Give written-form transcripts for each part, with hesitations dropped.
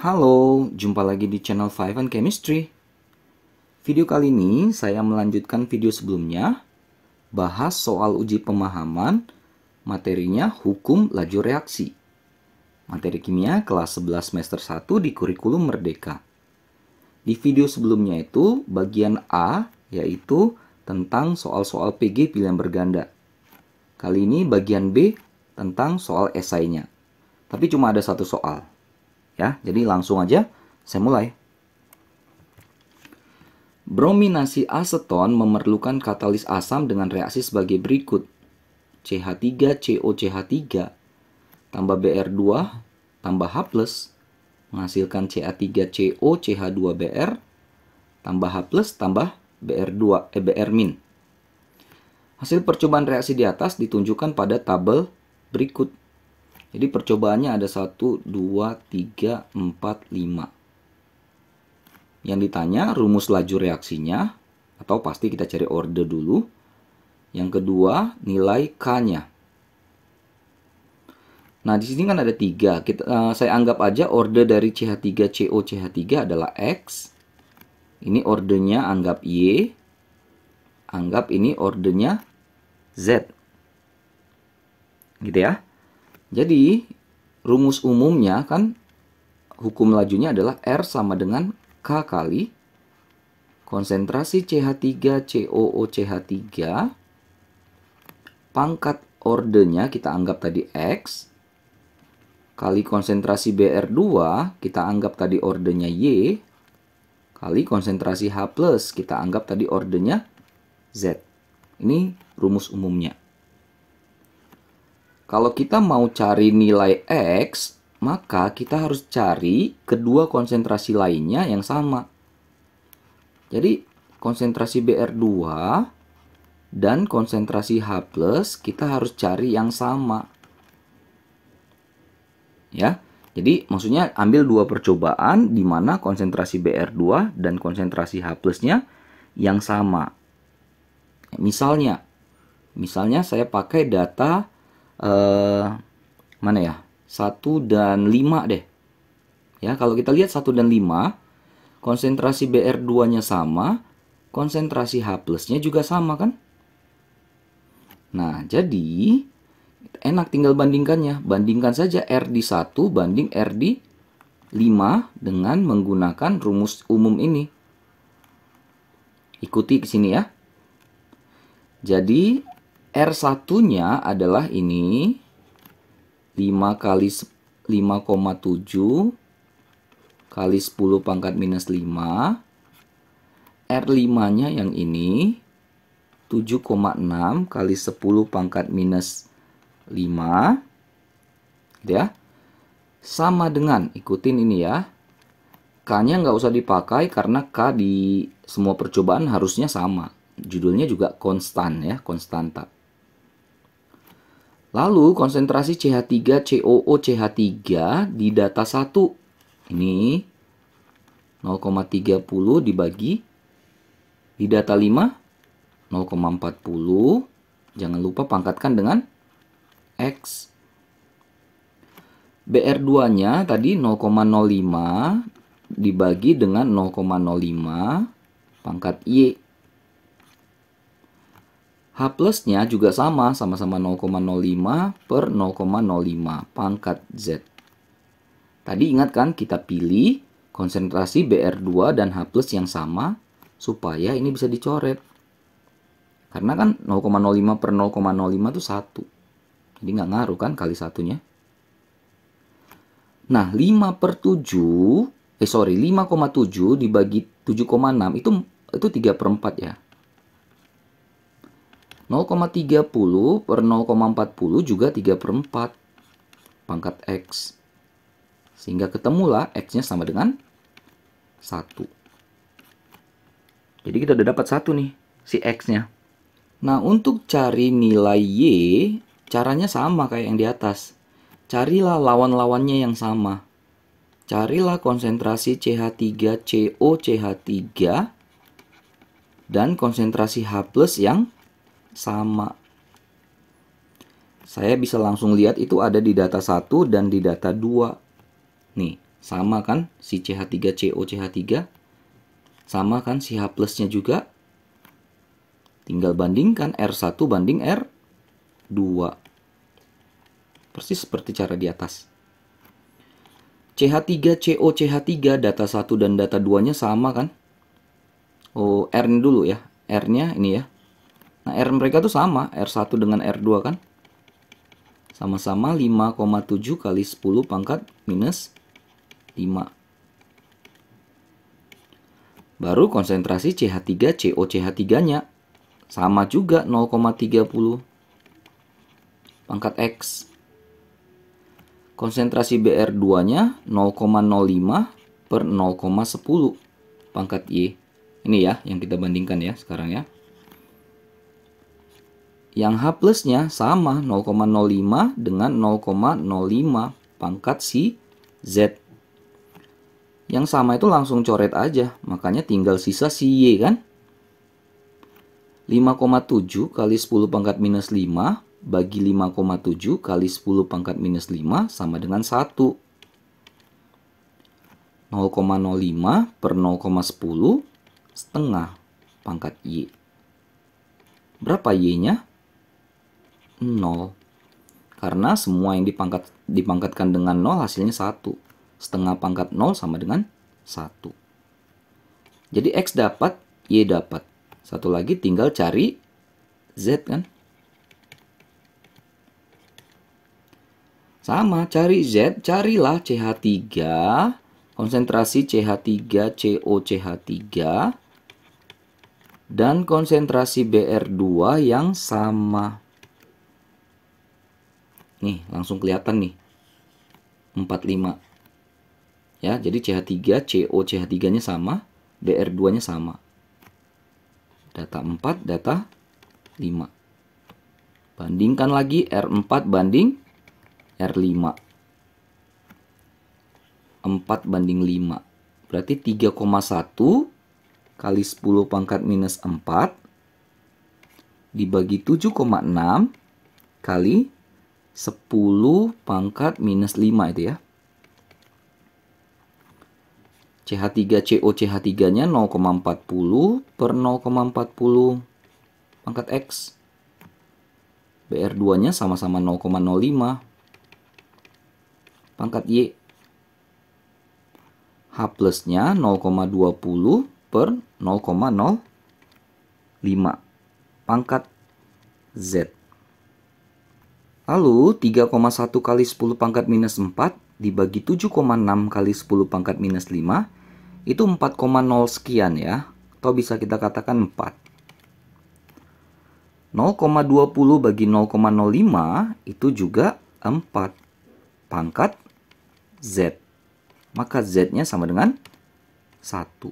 Halo, jumpa lagi di channel Five and Chemistry. Video kali ini saya melanjutkan video sebelumnya, bahas soal uji pemahaman, materinya hukum laju reaksi. Materi kimia kelas 11 semester 1 di kurikulum Merdeka. Di video sebelumnya itu bagian A, yaitu tentang soal-soal PG pilihan berganda. Kali ini bagian B tentang soal esainya. Tapi cuma ada satu soal. Ya, jadi langsung aja saya mulai. Brominasi aseton memerlukan katalis asam dengan reaksi sebagai berikut. CH3COCH3 tambah Br2 tambah H+ menghasilkan Ca3COCH2Br tambah H+ tambah Br-. Hasil percobaan reaksi di atas ditunjukkan pada tabel berikut. Jadi percobaannya ada 1, 2, 3, 4, 5. Yang ditanya rumus laju reaksinya, atau pasti kita cari order dulu. Yang kedua, nilai K-nya. Nah, di sini kan ada 3. Saya anggap aja order dari CH3COCH3 adalah X. Ini ordernya anggap Y. Anggap ini ordernya Z. Gitu ya. Jadi, rumus umumnya kan hukum lajunya adalah R sama dengan K kali konsentrasi CH3COOCH3 pangkat ordernya kita anggap tadi X kali konsentrasi Br2 kita anggap tadi ordernya Y kali konsentrasi H+ kita anggap tadi ordernya Z. Ini rumus umumnya. Kalau kita mau cari nilai X, maka kita harus cari kedua konsentrasi lainnya yang sama. Jadi, konsentrasi Br2 dan konsentrasi H+ kita harus cari yang sama. Ya. Jadi, maksudnya ambil dua percobaan di mana konsentrasi Br2 dan konsentrasi H+-nya yang sama. Misalnya saya pakai data mana ya? 1 dan 5 deh. Ya, kalau kita lihat 1 dan 5, konsentrasi Br2-nya sama, konsentrasi H+-nya juga sama kan? Nah, jadi enak tinggal bandingkannya. Bandingkan saja R di 1 banding R di 5 dengan menggunakan rumus umum ini. Ikuti ke sini ya. Jadi R1-nya adalah ini 5 kali 5,7 kali 10 pangkat minus 5. R5-nya yang ini 7,6 kali 10 pangkat minus 5. Gitu ya. Sama dengan, ikutin ini ya. K-nya nggak usah dipakai karena K di semua percobaan harusnya sama. Judulnya juga konstan ya, konstanta. Lalu konsentrasi CH3COOCH3 di data 1. Ini 0,30 dibagi di data 5 0,40. Jangan lupa pangkatkan dengan X. Br2-nya tadi 0,05 dibagi dengan 0,05 pangkat Y. H+-nya juga sama-sama 0,05 per 0,05 pangkat Z. Tadi ingat kan kita pilih konsentrasi Br2 dan H+ yang sama supaya ini bisa dicoret. Karena kan 0,05 per 0,05 itu 1. Jadi nggak ngaruh kan kali satunya. Nah, 5,7 dibagi 7,6 itu 3/4 ya. 0,30 per 0,40 juga 3/4 pangkat X. Sehingga ketemulah X-nya sama dengan 1. Jadi kita udah dapat 1 nih, si X-nya. Nah, untuk cari nilai Y, caranya sama kayak yang di atas. Carilah lawan-lawannya yang sama. Carilah konsentrasi CH3COCH3 dan konsentrasi H+ yang sama. Saya bisa langsung lihat itu ada di data 1 dan di data 2. Nih, Sama kan si CH3COCH3? Sama kan si H plusnya juga? Tinggal bandingkan R1 banding R2. Persis seperti cara di atas. CH3COCH3 data 1 dan data 2-nya sama kan? Oh, R-nya dulu ya. R-nya ini ya. Nah, R mereka tuh sama, R1 dengan R2 kan? Sama-sama 5,7 kali 10 pangkat minus 5. Baru konsentrasi CH3COCH3-nya sama juga 0,30 pangkat X. Konsentrasi BR2-nya 0,05 per 0,10 pangkat Y. Ini ya yang kita bandingkan ya sekarang ya. Yang H plusnya sama 0,05 dengan 0,05 pangkat si Z. Yang sama itu langsung coret aja, makanya tinggal sisa si Y kan. 5,7 kali 10 pangkat minus 5 bagi 5,7 kali 10 pangkat minus 5 sama dengan 1. 0,05 per 0,10 setengah pangkat Y. Berapa Y-nya? 0. Karena semua yang dipangkatkan dengan 0 hasilnya 1. Setengah pangkat 0 sama dengan 1. Jadi X dapat, Y dapat. Satu lagi tinggal cari Z kan. Sama, cari Z, carilah CH3, konsentrasi CH3COCH3, dan konsentrasi BR2 yang sama. Nih, langsung kelihatan nih. 45. Ya, jadi CH3COCH3-nya sama, BR2-nya sama. Data 4, data 5. Bandingkan lagi R4 banding R5. 4 banding 5. Berarti 3,1 kali 10 pangkat minus 4 dibagi 7,6 kali 10 pangkat minus 5 itu ya. CH3COCH3-nya 0,40 per 0,40 pangkat X. BR2-nya sama-sama 0,05 pangkat Y. H plusnya 0,20 per 0,05 pangkat Z. Lalu 3,1 kali 10 pangkat minus 4 dibagi 7,6 kali 10 pangkat minus 5 itu 4,0 sekian ya. Atau bisa kita katakan 4. 0,20 bagi 0,05 itu juga 4 pangkat Z. Maka Z-nya sama dengan 1.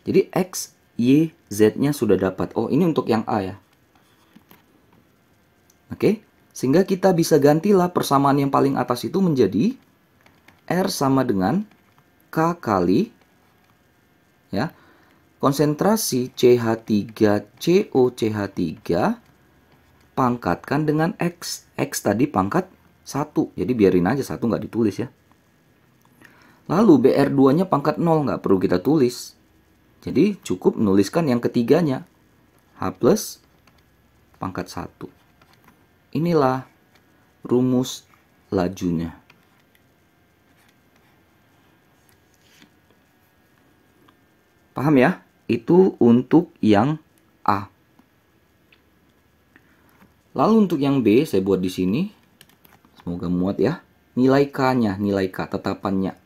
Jadi X, Y, Z-nya sudah dapat. Oh, ini untuk yang A ya. Oke, sehingga kita bisa gantilah persamaan yang paling atas itu menjadi R sama dengan K kali ya, konsentrasi CH3COCH3 pangkatkan dengan X. X tadi pangkat 1, jadi biarin aja 1 nggak ditulis ya. Lalu BR2-nya pangkat 0, nggak perlu kita tulis. Jadi cukup menuliskan yang ketiganya, H plus pangkat 1. Inilah rumus lajunya. Paham ya? Itu untuk yang A. Lalu untuk yang B saya buat di sini. Semoga muat ya. Nilai K-nya, nilai K, tetapannya.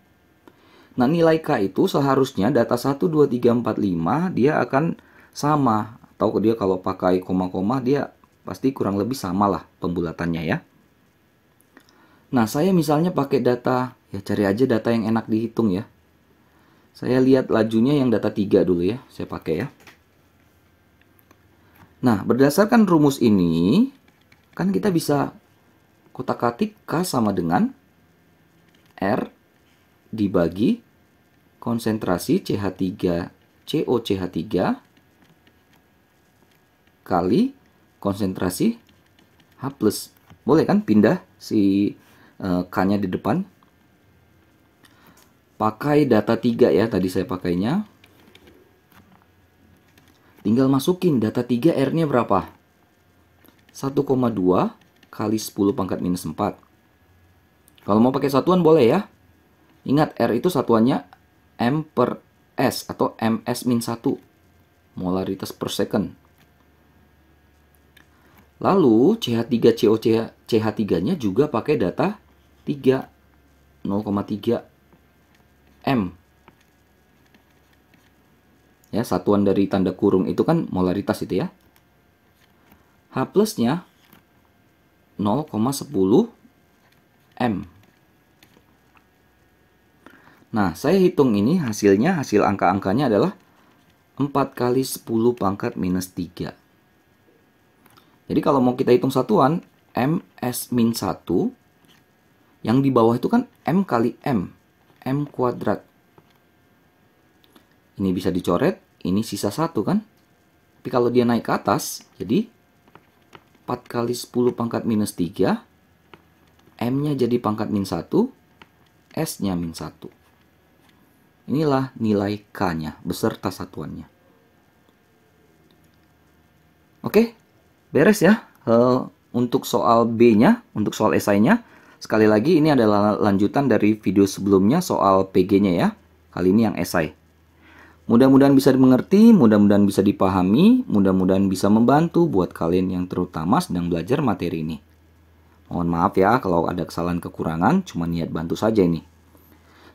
Nah, nilai K itu seharusnya data 1, 2, 3, 4, 5 dia akan sama. Atau dia kalau pakai koma-koma dia pasti kurang lebih sama lah pembulatannya ya. Nah, saya misalnya pakai data, ya cari aja data yang enak dihitung ya. Saya lihat lajunya yang data 3 dulu ya, saya pakai ya. Nah, berdasarkan rumus ini, kan kita bisa kotak-katik K sama dengan R dibagi konsentrasi CH3COCH3 kali konsentrasi H+. Boleh kan pindah si K-nya di depan. pakai data 3 ya, tadi saya pakainya. Tinggal masukin data 3 R-nya berapa? 1,2 kali 10 pangkat minus 4. Kalau mau pakai satuan boleh ya. Ingat, R itu satuannya M per S atau MS-1. Molaritas per second. Lalu CH3CO CH3-nya juga pakai data 3. 0,3 M. Ya, satuan dari tanda kurung itu kan molaritas itu ya. H plusnya 0,10 M. Nah, saya hitung ini hasilnya, hasil angka-angkanya adalah 4 kali 10 pangkat minus 3. Jadi kalau mau kita hitung satuan, MS-1, yang di bawah itu kan M kali M, M kuadrat. Ini bisa dicoret, ini sisa 1 kan. Tapi kalau dia naik ke atas, jadi 4 kali 10 pangkat minus 3, M-nya jadi pangkat min 1, S-nya min 1. Inilah nilai K-nya, beserta satuannya. Oke, beres ya. Untuk soal B-nya, untuk soal esainya. Sekali lagi, ini adalah lanjutan dari video sebelumnya soal PG-nya ya. Kali ini yang esai. Mudah-mudahan bisa dimengerti, mudah-mudahan bisa dipahami, mudah-mudahan bisa membantu buat kalian yang terutama sedang belajar materi ini. Mohon maaf ya kalau ada kesalahan kekurangan, cuma niat bantu saja ini.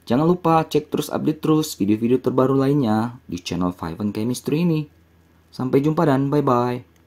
Jangan lupa cek terus, update terus video-video terbaru lainnya di channel 5 Chemistry ini. Sampai jumpa dan bye-bye.